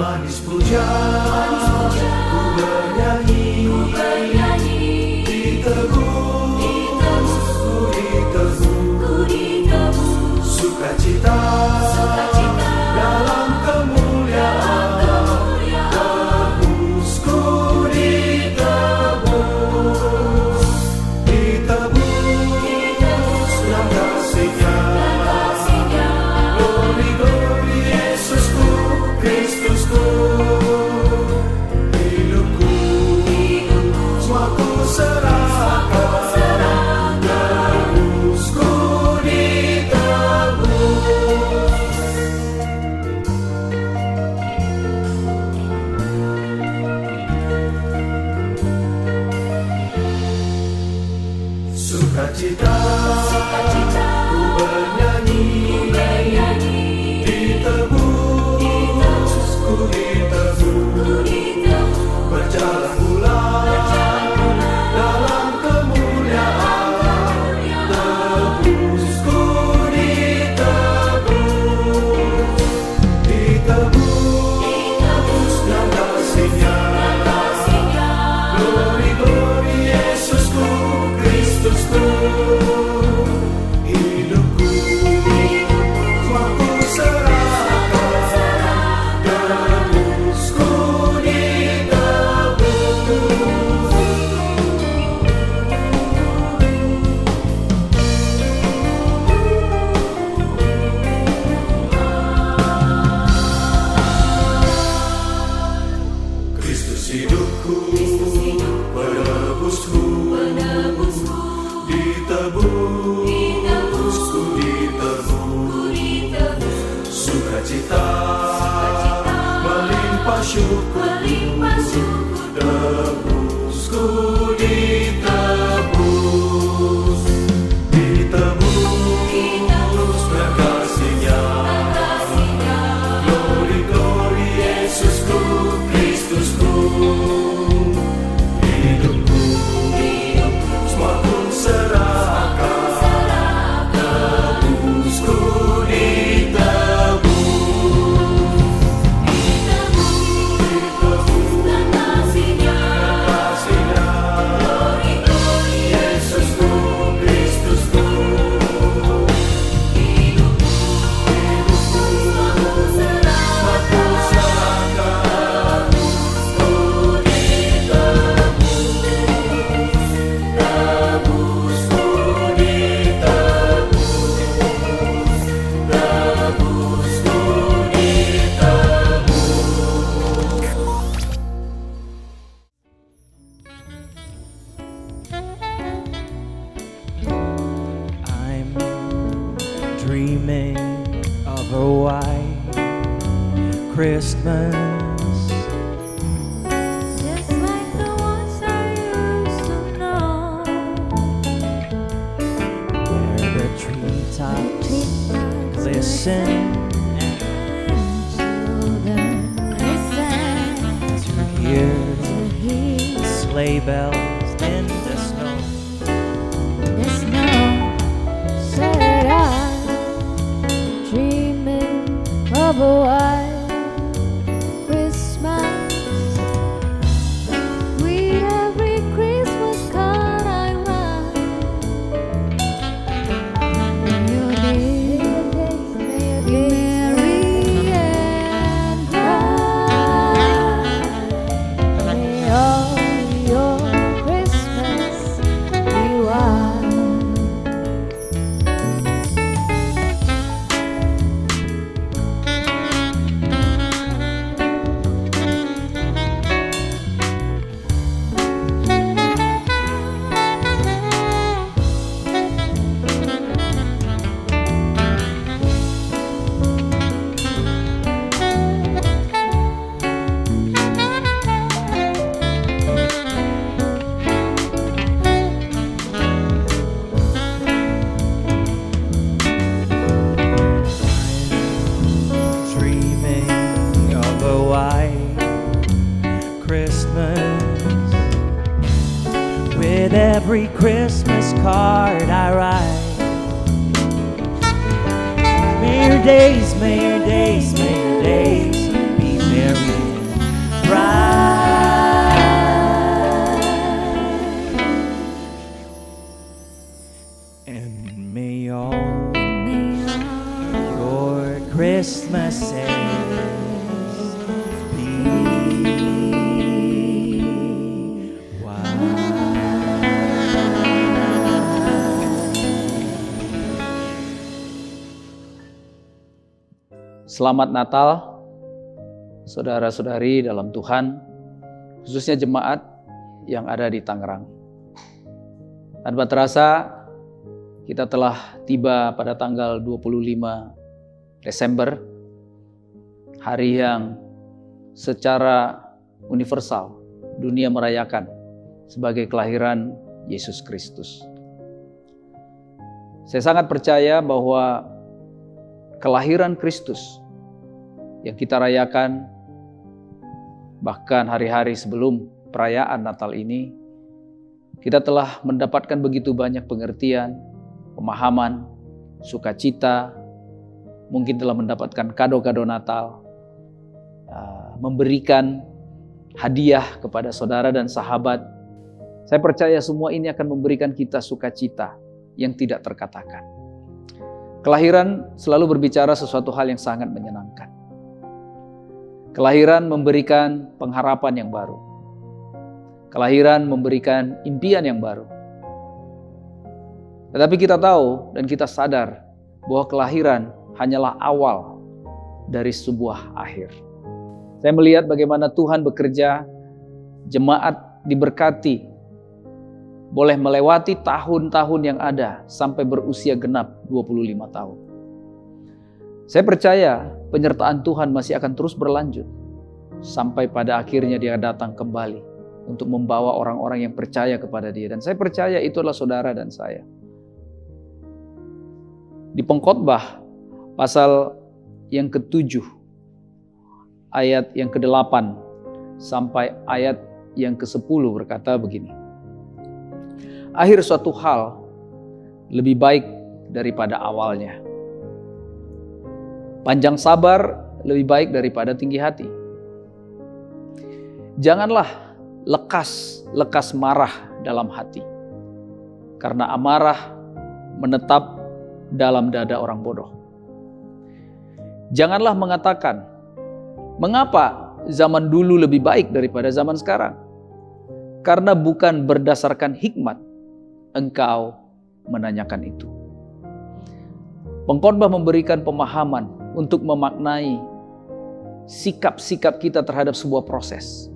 manis puja, ku bernyanyi, ditebus, ku ditebus, sukacita dalam kemuliaan, tebusku ditebus, dalam kasih-Nya, glory glory Yesusku, Kristusku, hidupku, semua ku serahkan, tebusku ditebus. Sukacita, ku bernyanyi, ditebus, ku ditebus, berjalan bulan dalam kemuliaan, tebusku ditebus, dalam kasih-Nya, glory glory Yesusku, Kristusku, hidupku, semua ku serahkan, tebusku ditebus. Kristus hidupku, penebusku, ditebus, ku ditebus, sukacita melimpah syukur, tebusku ditebus, dengan kasih-Nya, glory glory Yesusku, Kristusku, hidupku, semua ku serahkan, tebusku ditebus, dengan kasih-Nya, Yesusku, Kristusku, hidupku, semua ku serahkan, tebusku I'm dreaming of a white Christmas, Just like the ones I used to know, where the treetops glisten children listen to hear to hear sleigh bells in the snow. the snow. Said I'm dreaming of a white Christmas. With every Christmas card I write, may your days be merry and bright. May all your Christmas be white. with every Christmas card I write. May your days, may your days, may your days be merry Christmas is Selamat Natal, saudara-saudari dalam Tuhan, khususnya jemaat yang ada di Tangerang. Tanpa terasa, kita telah tiba pada tanggal 25 Desember, hari yang secara universal dunia merayakan sebagai kelahiran Yesus Kristus. Saya sangat percaya bahwa kelahiran Kristus yang kita rayakan bahkan hari-hari sebelum perayaan Natal ini, kita telah mendapatkan begitu banyak pengertian, pemahaman, sukacita, mungkin telah mendapatkan kado-kado Natal, memberikan hadiah kepada saudara dan sahabat. Saya percaya semua ini akan memberikan kita sukacita yang tidak terkatakan. Kelahiran selalu berbicara sesuatu hal yang sangat menyenangkan. Kelahiran memberikan pengharapan yang baru. Kelahiran memberikan impian yang baru. Tetapi kita tahu dan kita sadar bahwa kelahiran hanyalah awal dari sebuah akhir. Saya melihat bagaimana Tuhan bekerja, jemaat diberkati, boleh melewati tahun-tahun yang ada sampai berusia genap 25 tahun. Saya percaya penyertaan Tuhan masih akan terus berlanjut sampai pada akhirnya Dia datang kembali untuk membawa orang-orang yang percaya kepada Dia. Dan saya percaya itu adalah saudara dan saya. Di Pengkhotbah pasal yang ke-7 ayat yang ke-8 sampai ayat yang ke-10 berkata begini. Akhir suatu hal lebih baik daripada awalnya. Panjang sabar lebih baik daripada tinggi hati. Janganlah lekas marah dalam hati, karena amarah menetap dalam dada orang bodoh. Janganlah mengatakan, mengapa zaman dulu lebih baik daripada zaman sekarang? Karena bukan berdasarkan hikmat engkau menanyakan itu. Pengkhotbah memberikan pemahaman untuk memaknai sikap-sikap kita terhadap sebuah proses.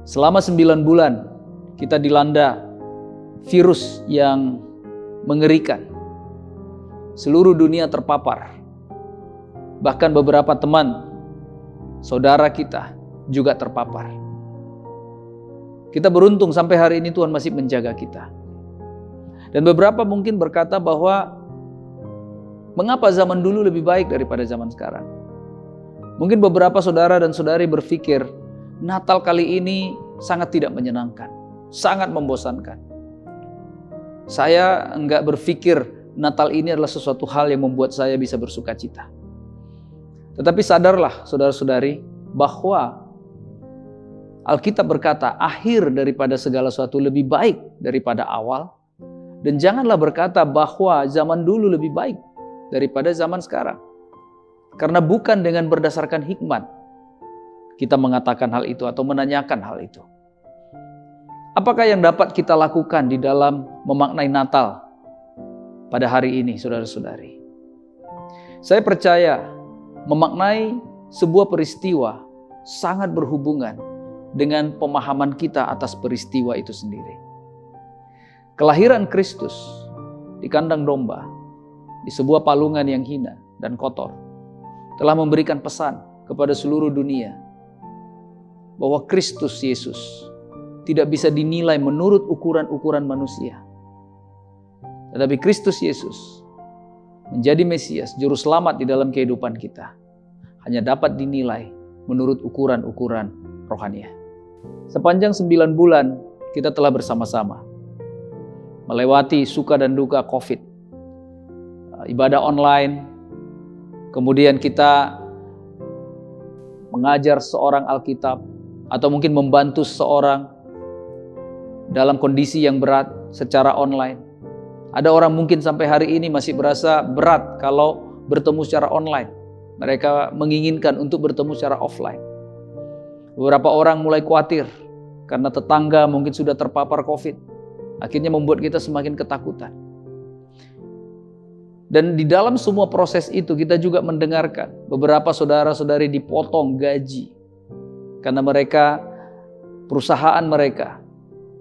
Selama 9 bulan kita dilanda virus yang mengerikan. Seluruh dunia terpapar. Bahkan beberapa teman, saudara kita juga terpapar. Kita beruntung sampai hari ini Tuhan masih menjaga kita. Dan beberapa mungkin berkata bahwa mengapa zaman dulu lebih baik daripada zaman sekarang? Mungkin beberapa saudara dan saudari berpikir Natal kali ini sangat tidak menyenangkan, sangat membosankan. Saya enggak berpikir Natal ini adalah sesuatu hal yang membuat saya bisa bersuka cita. Tetapi sadarlah saudara-saudari bahwa Alkitab berkata, akhir daripada segala sesuatu lebih baik daripada awal. Dan janganlah berkata bahwa zaman dulu lebih baik daripada zaman sekarang. Karena bukan dengan berdasarkan hikmat kita mengatakan hal itu atau menanyakan hal itu. Apakah yang dapat kita lakukan di dalam memaknai Natal pada hari ini, saudara-saudari? Saya percaya memaknai sebuah peristiwa sangat berhubungan dengan pemahaman kita atas peristiwa itu sendiri. Kelahiran Kristus di kandang domba, di sebuah palungan yang hina dan kotor, telah memberikan pesan kepada seluruh dunia bahwa Kristus Yesus tidak bisa dinilai menurut ukuran-ukuran manusia. Tetapi Kristus Yesus menjadi Mesias, Juru Selamat di dalam kehidupan kita, hanya dapat dinilai menurut ukuran-ukuran rohania. Sepanjang 9 bulan kita telah bersama-sama melewati suka dan duka COVID, ibadah online, kemudian kita mengajar seorang Alkitab, atau mungkin membantu seseorang dalam kondisi yang berat secara online. Ada orang mungkin sampai hari ini masih berasa berat kalau bertemu secara online. Mereka menginginkan untuk bertemu secara offline. Beberapa orang mulai khawatir karena tetangga mungkin sudah terpapar COVID. Akhirnya membuat kita semakin ketakutan. Dan di dalam semua proses itu kita juga mendengarkan beberapa saudara-saudari dipotong gaji karena perusahaan mereka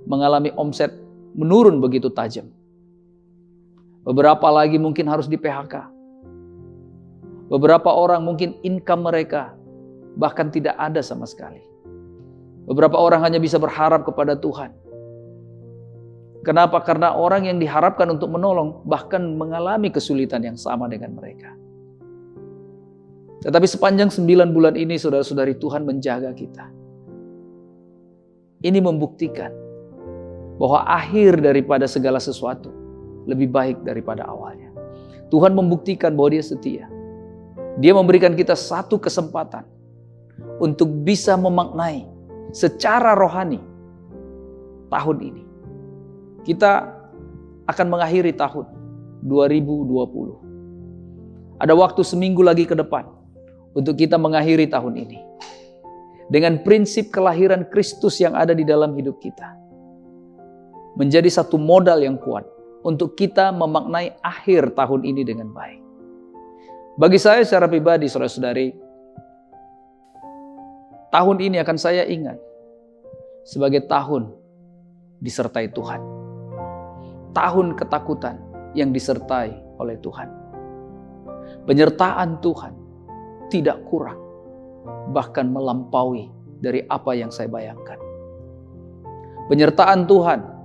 mengalami omset menurun begitu tajam. Beberapa lagi mungkin harus di PHK. Beberapa orang mungkin income mereka bahkan tidak ada sama sekali. Beberapa orang hanya bisa berharap kepada Tuhan. Kenapa? Karena orang yang diharapkan untuk menolong bahkan mengalami kesulitan yang sama dengan mereka. Tetapi sepanjang 9 bulan ini saudara-saudari, Tuhan menjaga kita. Ini membuktikan bahwa akhir daripada segala sesuatu lebih baik daripada awalnya. Tuhan membuktikan bahwa Dia setia. Dia memberikan kita satu kesempatan untuk bisa memaknai secara rohani tahun ini. Kita akan mengakhiri tahun 2020. Ada waktu seminggu lagi ke depan untuk kita mengakhiri tahun ini. Dengan prinsip kelahiran Kristus yang ada di dalam hidup kita. Menjadi satu modal yang kuat untuk kita memaknai akhir tahun ini dengan baik. Bagi saya secara pribadi, saudara-saudari, tahun ini akan saya ingat sebagai tahun disertai Tuhan. Tahun ketakutan yang disertai oleh Tuhan. Penyertaan Tuhan tidak kurang, bahkan melampaui dari apa yang saya bayangkan. Penyertaan Tuhan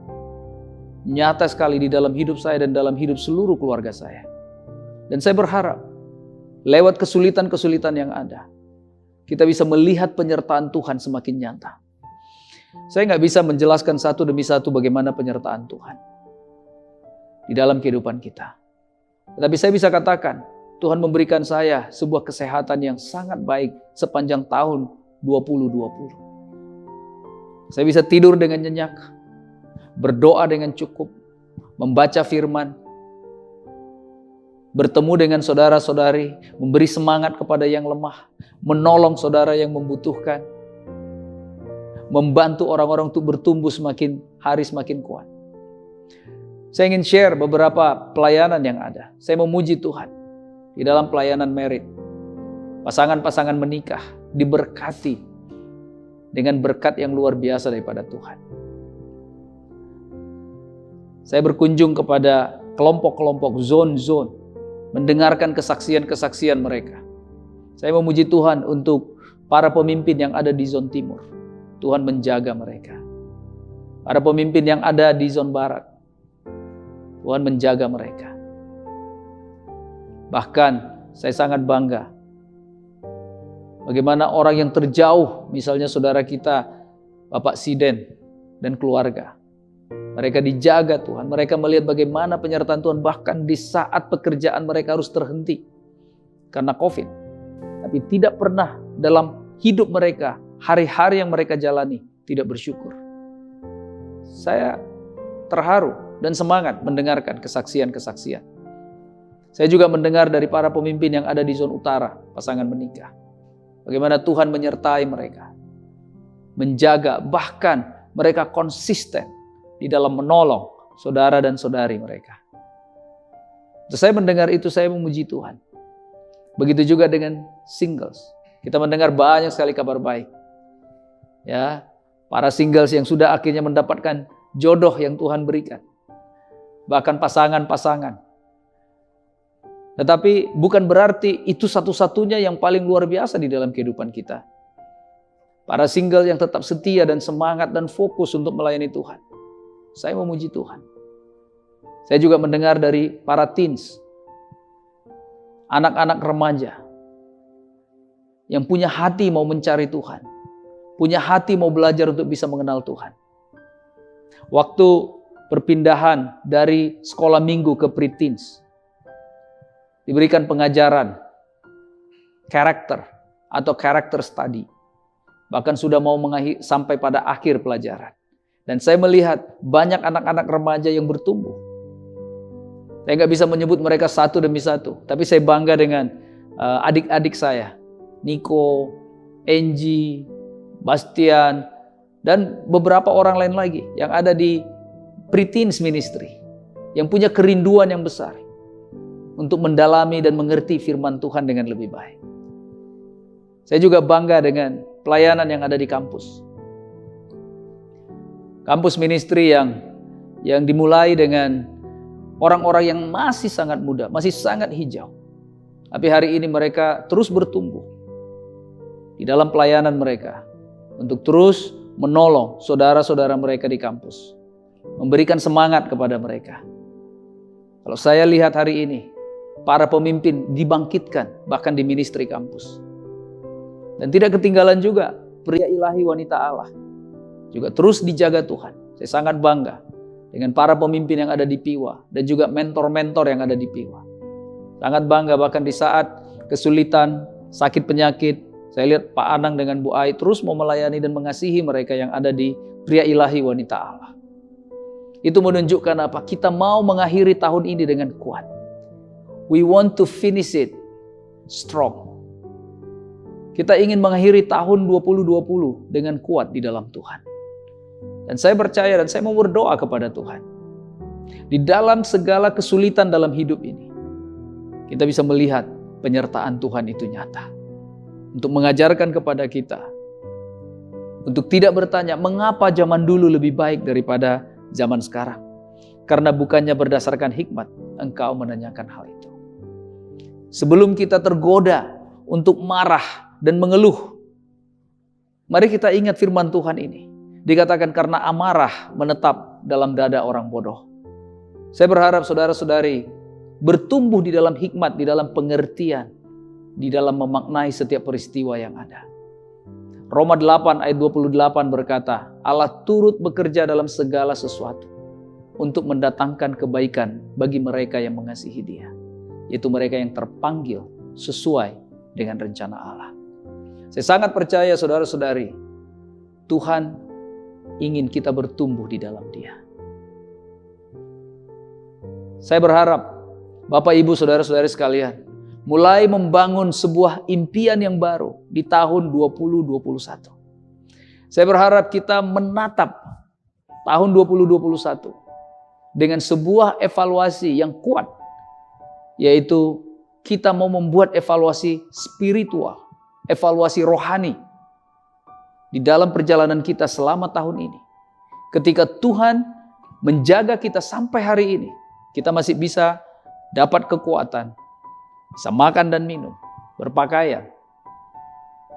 nyata sekali di dalam hidup saya dan dalam hidup seluruh keluarga saya. Dan saya berharap lewat kesulitan-kesulitan yang ada, kita bisa melihat penyertaan Tuhan semakin nyata. Saya nggak bisa menjelaskan satu demi satu bagaimana penyertaan Tuhan di dalam kehidupan kita. Tetapi saya bisa katakan, Tuhan memberikan saya sebuah kesehatan yang sangat baik sepanjang tahun 2020. Saya bisa tidur dengan nyenyak, berdoa dengan cukup, membaca firman, bertemu dengan saudara-saudari, memberi semangat kepada yang lemah, menolong saudara yang membutuhkan, membantu orang-orang untuk bertumbuh semakin hari semakin kuat. Saya ingin share beberapa pelayanan yang ada. Saya memuji Tuhan di dalam pelayanan merit. Pasangan-pasangan menikah diberkati dengan berkat yang luar biasa daripada Tuhan. Saya berkunjung kepada kelompok-kelompok, zone-zone, mendengarkan kesaksian-kesaksian mereka. Saya memuji Tuhan untuk para pemimpin yang ada di zon timur. Tuhan menjaga mereka. Para pemimpin yang ada di zon barat, Tuhan menjaga mereka. Bahkan saya sangat bangga bagaimana orang yang terjauh, misalnya saudara kita Bapak Siden dan keluarga, mereka dijaga Tuhan. Mereka melihat bagaimana penyertaan Tuhan bahkan di saat pekerjaan mereka harus terhenti karena COVID. Tapi tidak pernah dalam hidup mereka, hari-hari yang mereka jalani, tidak bersyukur. Saya terharu dan semangat mendengarkan kesaksian-kesaksian. Saya juga mendengar dari para pemimpin yang ada di zon utara, pasangan menikah. Bagaimana Tuhan menyertai mereka, menjaga, bahkan mereka konsisten di dalam menolong saudara dan saudari mereka. Saya mendengar itu, saya memuji Tuhan. Begitu juga dengan singles. Kita mendengar banyak sekali kabar baik. Ya, para singles yang sudah akhirnya mendapatkan jodoh yang Tuhan berikan. Bahkan pasangan-pasangan. Tetapi bukan berarti itu satu-satunya yang paling luar biasa di dalam kehidupan kita. Para single yang tetap setia dan semangat dan fokus untuk melayani Tuhan. Saya memuji Tuhan. Saya juga mendengar dari para teens, anak-anak remaja yang punya hati mau mencari Tuhan, punya hati mau belajar untuk bisa mengenal Tuhan. Waktu perpindahan dari sekolah minggu ke pre-teens, diberikan pengajaran karakter atau karakter study, bahkan sudah mau sampai pada akhir pelajaran. Dan saya melihat banyak anak-anak remaja yang bertumbuh. Saya nggak bisa menyebut mereka satu demi satu, tapi saya bangga dengan adik-adik saya, Niko, Angie, Bastian, dan beberapa orang lain lagi yang ada di Preteens Ministry, yang punya kerinduan yang besar untuk mendalami dan mengerti firman Tuhan dengan lebih baik. Saya juga bangga dengan pelayanan yang ada di kampus. Kampus ministry yang dimulai dengan orang-orang yang masih sangat muda, masih sangat hijau. Tapi hari ini mereka terus bertumbuh di dalam pelayanan mereka untuk terus menolong saudara-saudara mereka di kampus, memberikan semangat kepada mereka. Kalau saya lihat hari ini, para pemimpin dibangkitkan bahkan di ministry kampus. Dan tidak ketinggalan juga pria ilahi wanita Allah juga terus dijaga Tuhan. Saya sangat bangga dengan para pemimpin yang ada di Piwa dan juga mentor-mentor yang ada di Piwa. Sangat bangga bahkan di saat kesulitan, sakit penyakit, saya lihat Pak Anang dengan Bu Ai terus mau melayani dan mengasihi mereka yang ada di pria ilahi wanita Allah. Itu menunjukkan apa? Kita mau mengakhiri tahun ini dengan kuat. We want to finish it strong. Kita ingin mengakhiri tahun 2020 dengan kuat di dalam Tuhan. Dan saya percaya dan saya mau berdoa kepada Tuhan. Di dalam segala kesulitan dalam hidup ini, kita bisa melihat penyertaan Tuhan itu nyata. Untuk mengajarkan kepada kita, untuk tidak bertanya mengapa zaman dulu lebih baik daripada zaman sekarang. Karena bukannya berdasarkan hikmat, engkau menanyakan hal itu. Sebelum kita tergoda untuk marah dan mengeluh, mari kita ingat firman Tuhan ini. Dikatakan karena amarah menetap dalam dada orang bodoh. Saya berharap saudara-saudari bertumbuh di dalam hikmat, di dalam pengertian, di dalam memaknai setiap peristiwa yang ada. Roma 8 ayat 28 berkata, Allah turut bekerja dalam segala sesuatu untuk mendatangkan kebaikan bagi mereka yang mengasihi Dia, yaitu mereka yang terpanggil sesuai dengan rencana Allah. Saya sangat percaya saudara-saudari, Tuhan ingin kita bertumbuh di dalam Dia. Saya berharap Bapak, Ibu, saudara-saudari sekalian mulai membangun sebuah impian yang baru di tahun 2021. Saya berharap kita menatap tahun 2021 dengan sebuah evaluasi yang kuat, yaitu kita mau membuat evaluasi spiritual, evaluasi rohani di dalam perjalanan kita selama tahun ini. Ketika Tuhan menjaga kita sampai hari ini, kita masih bisa dapat kekuatan, bisa makan dan minum, berpakaian,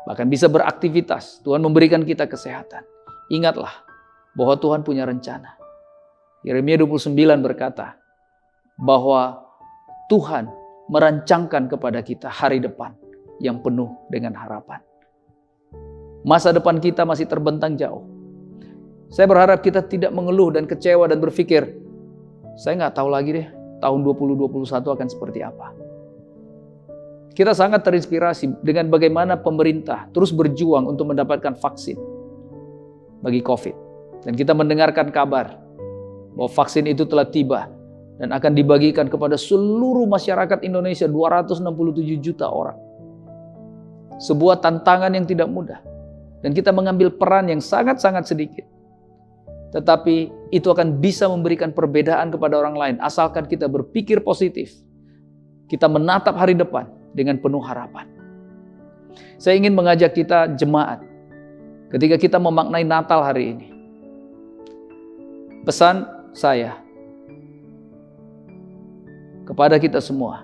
bahkan bisa beraktivitas. Tuhan memberikan kita kesehatan. Ingatlah bahwa Tuhan punya rencana. Yeremia 29 berkata bahwa Tuhan merancangkan kepada kita hari depan yang penuh dengan harapan. Masa depan kita masih terbentang jauh. Saya berharap kita tidak mengeluh dan kecewa dan berpikir, saya nggak tahu lagi deh tahun 2021 akan seperti apa. Kita sangat terinspirasi dengan bagaimana pemerintah terus berjuang untuk mendapatkan vaksin bagi COVID. Dan kita mendengarkan kabar bahwa vaksin itu telah tiba dan akan dibagikan kepada seluruh masyarakat Indonesia, 267 juta orang. Sebuah tantangan yang tidak mudah. Dan kita mengambil peran yang sangat-sangat sedikit. Tetapi itu akan bisa memberikan perbedaan kepada orang lain. Asalkan kita berpikir positif. Kita menatap hari depan dengan penuh harapan. Saya ingin mengajak kita jemaat. Ketika kita memaknai Natal hari ini. Pesan saya kepada kita semua.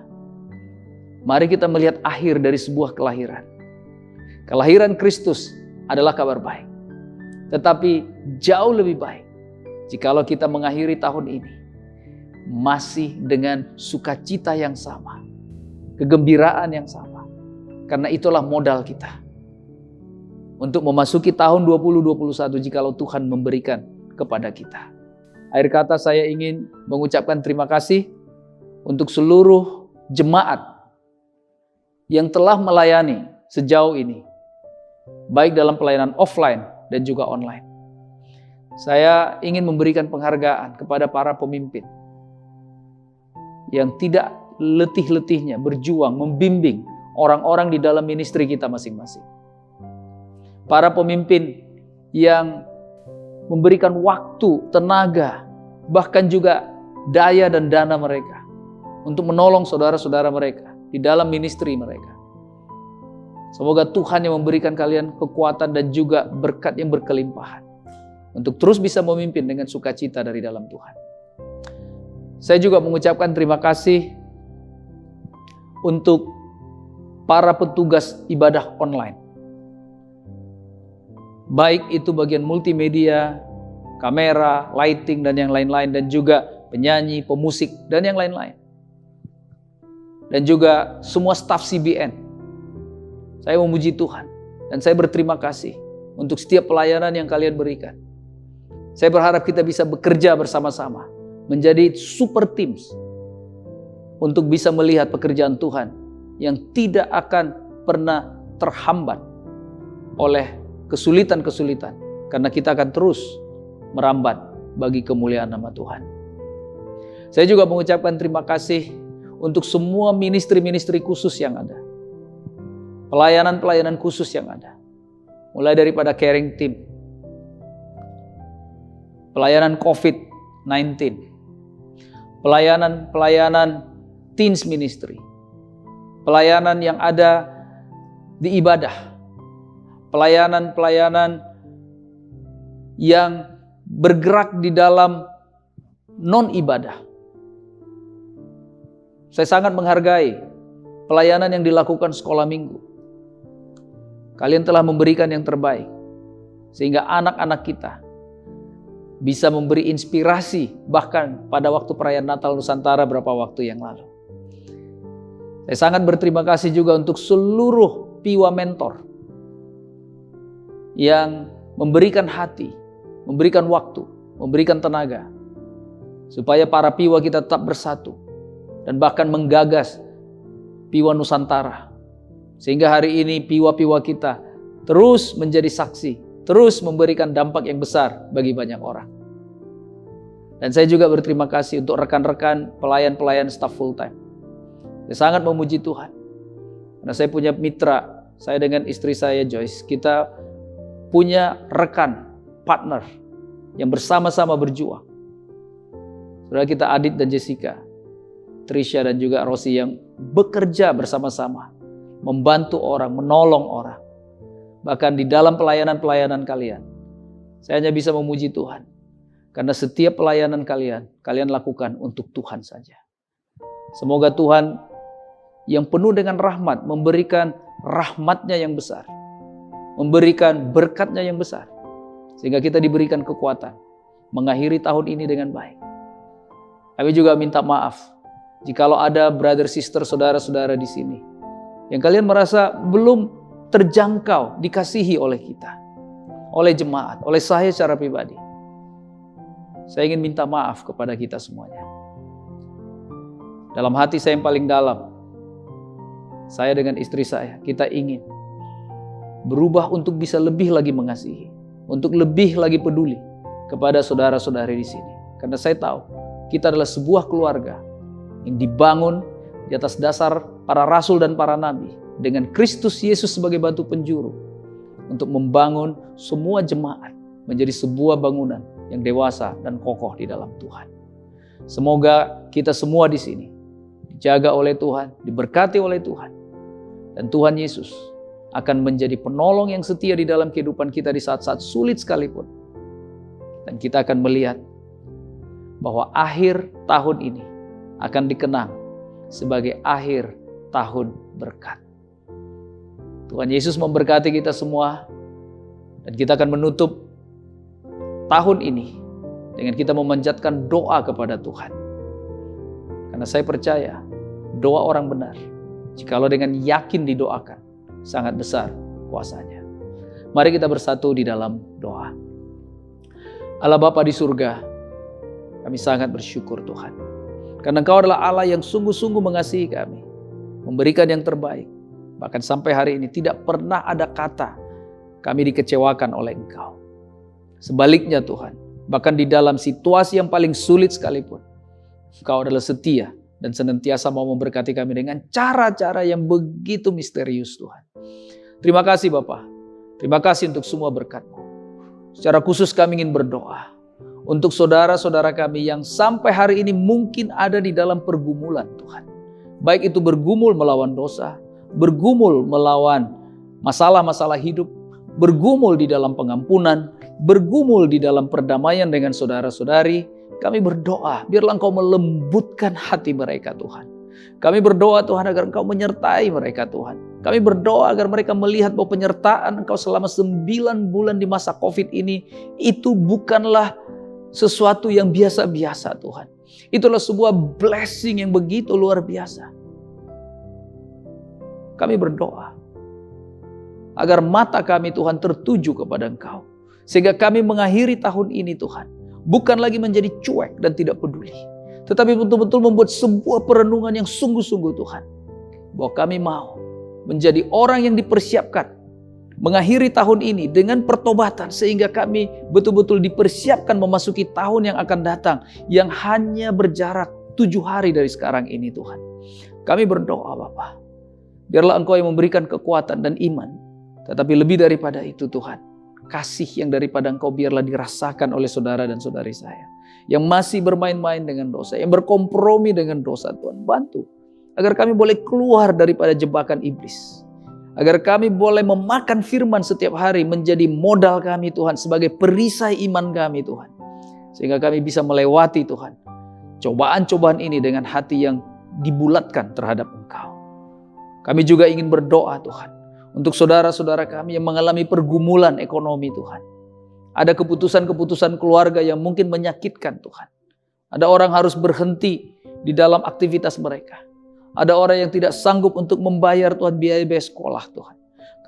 Mari kita melihat akhir dari sebuah kelahiran. Kelahiran Kristus adalah kabar baik. Tetapi jauh lebih baik jikalau kita mengakhiri tahun ini masih dengan sukacita yang sama, kegembiraan yang sama. Karena itulah modal kita untuk memasuki tahun 2021 jikalau Tuhan memberikan kepada kita. Akhir kata saya ingin mengucapkan terima kasih untuk seluruh jemaat yang telah melayani sejauh ini, baik dalam pelayanan offline dan juga online. Saya ingin memberikan penghargaan kepada para pemimpin yang tidak letih-letihnya berjuang, membimbing orang-orang di dalam ministry kita masing-masing. Para pemimpin yang memberikan waktu, tenaga, bahkan juga daya dan dana mereka untuk menolong saudara-saudara mereka di dalam ministry mereka. Semoga Tuhan yang memberikan kalian kekuatan dan juga berkat yang berkelimpahan untuk terus bisa memimpin dengan sukacita dari dalam Tuhan. Saya juga mengucapkan terima kasih untuk para petugas ibadah online. Baik itu bagian multimedia, kamera, lighting, dan yang lain-lain, dan juga penyanyi, pemusik, dan yang lain-lain. Dan juga semua staf CBN. Saya memuji Tuhan, dan saya berterima kasih untuk setiap pelayanan yang kalian berikan. Saya berharap kita bisa bekerja bersama-sama, menjadi super teams, untuk bisa melihat pekerjaan Tuhan yang tidak akan pernah terhambat oleh kesulitan-kesulitan, karena kita akan terus merambat bagi kemuliaan nama Tuhan. Saya juga mengucapkan terima kasih untuk semua ministry-ministry khusus yang ada, pelayanan-pelayanan khusus yang ada, mulai daripada caring team, pelayanan COVID-19, pelayanan teens ministry, pelayanan yang ada di ibadah, pelayanan-pelayanan yang bergerak di dalam non-ibadah. Saya sangat menghargai pelayanan yang dilakukan sekolah minggu. Kalian telah memberikan yang terbaik, sehingga anak-anak kita bisa memberi inspirasi bahkan pada waktu perayaan Natal Nusantara beberapa waktu yang lalu. Saya sangat berterima kasih juga untuk seluruh Piwa Mentor yang memberikan hati, memberikan waktu, memberikan tenaga, supaya para Piwa kita tetap bersatu dan bahkan menggagas Piwa Nusantara. Sehingga hari ini Piwa-Piwa kita terus menjadi saksi, terus memberikan dampak yang besar bagi banyak orang. Dan saya juga berterima kasih untuk rekan-rekan pelayan-pelayan staff full time. Saya sangat memuji Tuhan, karena saya punya mitra, saya dengan istri saya Joyce, kita punya rekan, partner yang bersama-sama berjuang. Saudara kita Adit dan Jessica, Trisha dan juga Rosi yang bekerja bersama-sama, membantu orang, menolong orang. Bahkan di dalam pelayanan-pelayanan kalian, saya hanya bisa memuji Tuhan. Karena setiap pelayanan kalian lakukan untuk Tuhan saja. Semoga Tuhan yang penuh dengan rahmat, memberikan rahmatnya yang besar, memberikan berkatnya yang besar, sehingga kita diberikan kekuatan mengakhiri tahun ini dengan baik. Kami juga minta maaf jikalau ada brother, sister, saudara-saudara di sini yang kalian merasa belum terjangkau, dikasihi oleh kita, oleh jemaat, oleh saya secara pribadi. Saya ingin minta maaf kepada kita semuanya. Dalam hati saya yang paling dalam, saya dengan istri saya, kita ingin berubah untuk bisa lebih lagi mengasihi, untuk lebih lagi peduli kepada saudara-saudari di sini. Karena saya tahu kita adalah sebuah keluarga yang dibangun di atas dasar para rasul dan para nabi, dengan Kristus Yesus sebagai batu penjuru, untuk membangun semua jemaat menjadi sebuah bangunan yang dewasa dan kokoh di dalam Tuhan. Semoga kita semua di sini dijaga oleh Tuhan, diberkati oleh Tuhan, dan Tuhan Yesus akan menjadi penolong yang setia di dalam kehidupan kita di saat-saat sulit sekalipun. Dan kita akan melihat bahwa akhir tahun ini akan dikenang sebagai akhir tahun berkat. Tuhan Yesus memberkati kita semua, dan kita akan menutup tahun ini dengan kita memanjatkan doa kepada Tuhan. Karena saya percaya doa orang benar, jikalau dengan yakin didoakan, sangat besar kuasanya. Mari kita bersatu di dalam doa. Allah Bapa di surga, kami sangat bersyukur Tuhan, karena Engkau adalah Allah yang sungguh-sungguh mengasihi kami, memberikan yang terbaik. Bahkan sampai hari ini tidak pernah ada kata kami dikecewakan oleh Engkau. Sebaliknya Tuhan, bahkan di dalam situasi yang paling sulit sekalipun, Engkau adalah setia dan senantiasa mau memberkati kami dengan cara-cara yang begitu misterius Tuhan. Terima kasih Bapa. Terima kasih untuk semua berkat-Mu. Secara khusus kami ingin berdoa untuk saudara-saudara kami yang sampai hari ini mungkin ada di dalam pergumulan Tuhan. Baik itu bergumul melawan dosa, bergumul melawan masalah-masalah hidup, bergumul di dalam pengampunan, bergumul di dalam perdamaian dengan saudara-saudari. Kami berdoa, biarlah Engkau melembutkan hati mereka Tuhan. Kami berdoa Tuhan agar Engkau menyertai mereka Tuhan. Kami berdoa agar mereka melihat bahwa penyertaan Engkau selama 9 bulan di masa COVID ini, itu bukanlah sesuatu yang biasa-biasa Tuhan. Itulah sebuah blessing yang begitu luar biasa. Kami berdoa agar mata kami Tuhan tertuju kepada Engkau. Sehingga kami mengakhiri tahun ini Tuhan, bukan lagi menjadi cuek dan tidak peduli, tetapi betul-betul membuat sebuah perenungan yang sungguh-sungguh Tuhan. Bahwa kami mau menjadi orang yang dipersiapkan mengakhiri tahun ini dengan pertobatan, sehingga kami betul-betul dipersiapkan memasuki tahun yang akan datang, yang hanya berjarak 7 hari dari sekarang ini Tuhan. Kami berdoa Bapa, biarlah Engkau yang memberikan kekuatan dan iman, tetapi lebih daripada itu Tuhan, kasih yang daripada Engkau biarlah dirasakan oleh saudara dan saudari saya yang masih bermain-main dengan dosa, yang berkompromi dengan dosa. Tuhan bantu agar kami boleh keluar daripada jebakan iblis, agar kami boleh memakan firman setiap hari menjadi modal kami Tuhan, sebagai perisai iman kami Tuhan, sehingga kami bisa melewati Tuhan cobaan-cobaan ini dengan hati yang dibulatkan terhadap Engkau. Kami juga ingin berdoa Tuhan untuk saudara-saudara kami yang mengalami pergumulan ekonomi Tuhan. Ada keputusan-keputusan keluarga yang mungkin menyakitkan Tuhan. Ada orang harus berhenti di dalam aktivitas mereka. Ada orang yang tidak sanggup untuk membayar Tuhan biaya-biaya sekolah Tuhan.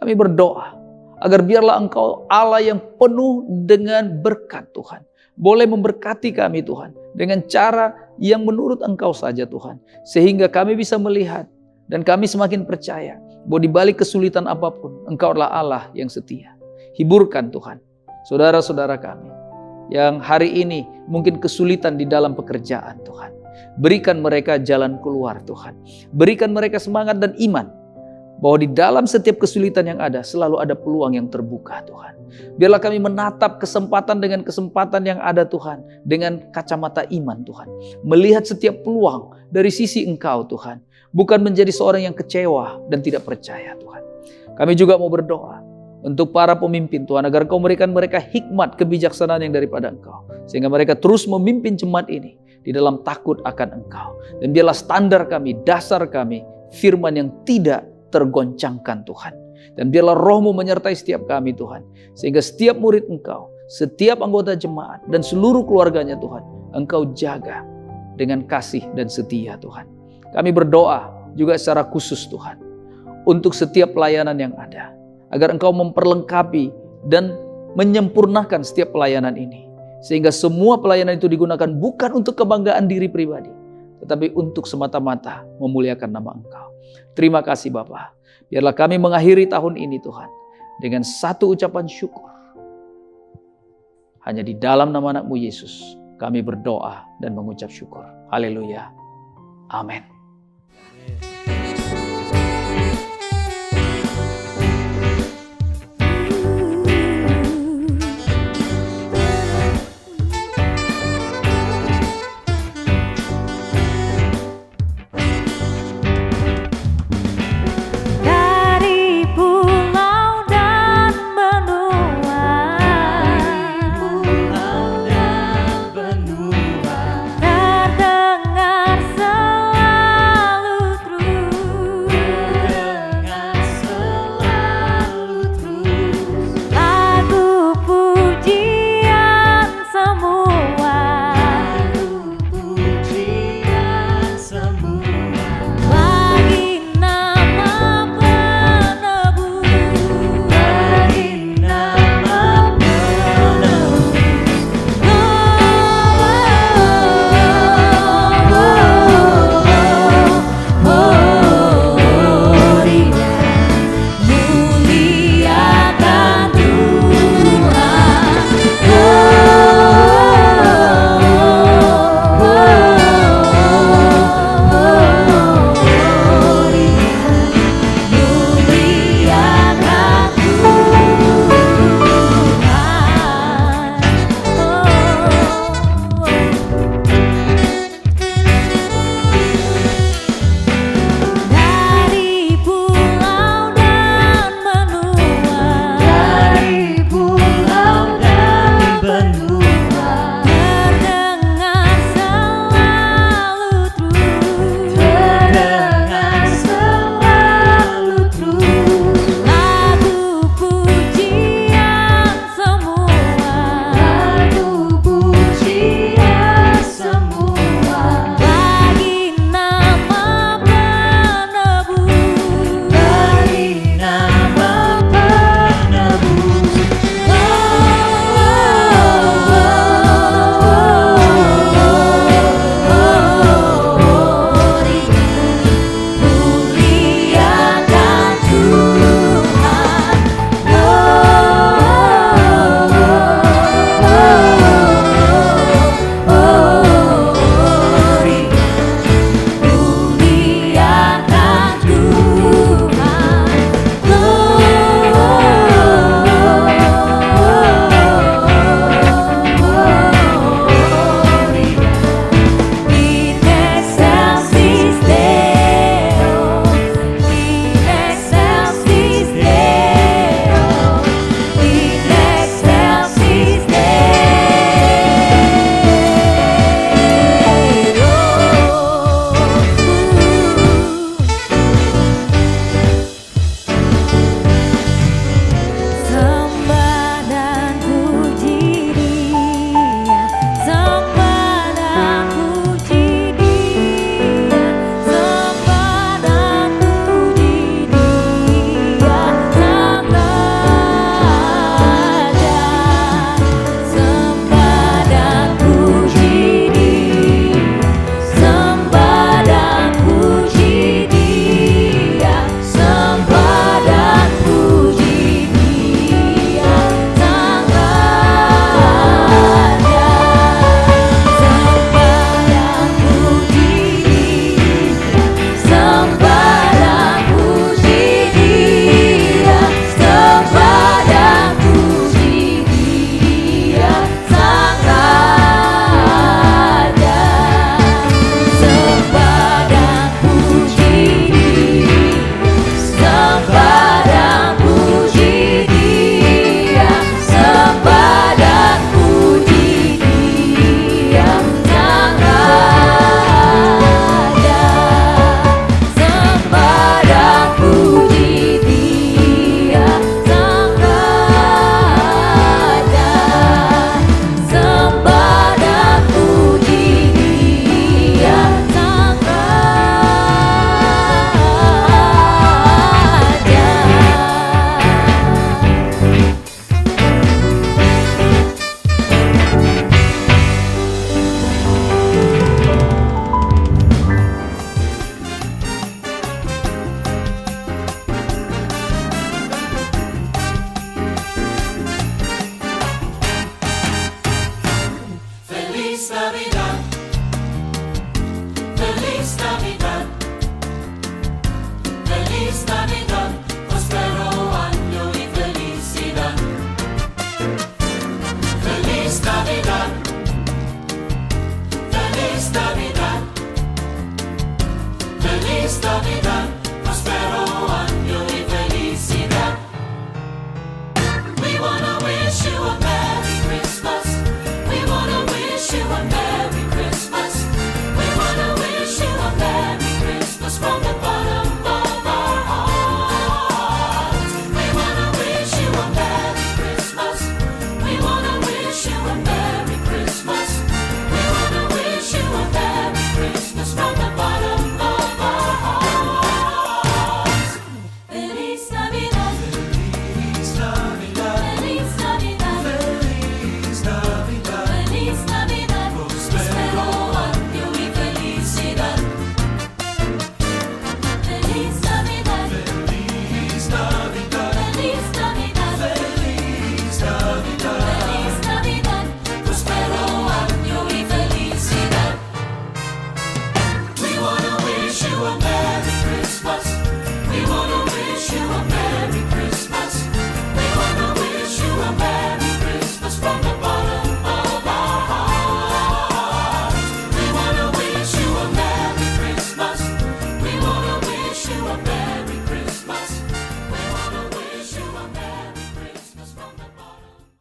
Kami berdoa agar biarlah Engkau Allah yang penuh dengan berkat Tuhan, boleh memberkati kami Tuhan dengan cara yang menurut Engkau saja Tuhan. Sehingga kami bisa melihat dan kami semakin percaya bahwa di balik kesulitan apapun Engkau adalah Allah yang setia. Hiburkan Tuhan saudara-saudara kami yang hari ini mungkin kesulitan di dalam pekerjaan Tuhan. Berikan mereka jalan keluar Tuhan. Berikan mereka semangat dan iman bahwa di dalam setiap kesulitan yang ada selalu ada peluang yang terbuka Tuhan. Biarlah kami menatap kesempatan dengan kesempatan yang ada Tuhan dengan kacamata iman Tuhan. Melihat setiap peluang dari sisi Engkau Tuhan. Bukan menjadi seorang yang kecewa dan tidak percaya Tuhan. Kami juga mau berdoa untuk para pemimpin Tuhan, agar Engkau memberikan mereka hikmat kebijaksanaan yang daripada Engkau, sehingga mereka terus memimpin jemaat ini di dalam takut akan Engkau. Dan biarlah standar kami, dasar kami, firman yang tidak tergoncangkan Tuhan. Dan biarlah Roh-Mu menyertai setiap kami Tuhan, sehingga setiap murid Engkau, setiap anggota jemaat dan seluruh keluarganya Tuhan, Engkau jaga dengan kasih dan setia Tuhan. Kami berdoa juga secara khusus Tuhan untuk setiap pelayanan yang ada, agar Engkau memperlengkapi dan menyempurnakan setiap pelayanan ini, sehingga semua pelayanan itu digunakan bukan untuk kebanggaan diri pribadi, tetapi untuk semata-mata memuliakan nama Engkau. Terima kasih Bapa. Biarlah kami mengakhiri tahun ini Tuhan dengan satu ucapan syukur. Hanya di dalam nama anak-Mu Yesus kami berdoa dan mengucap syukur. Haleluya. Amin.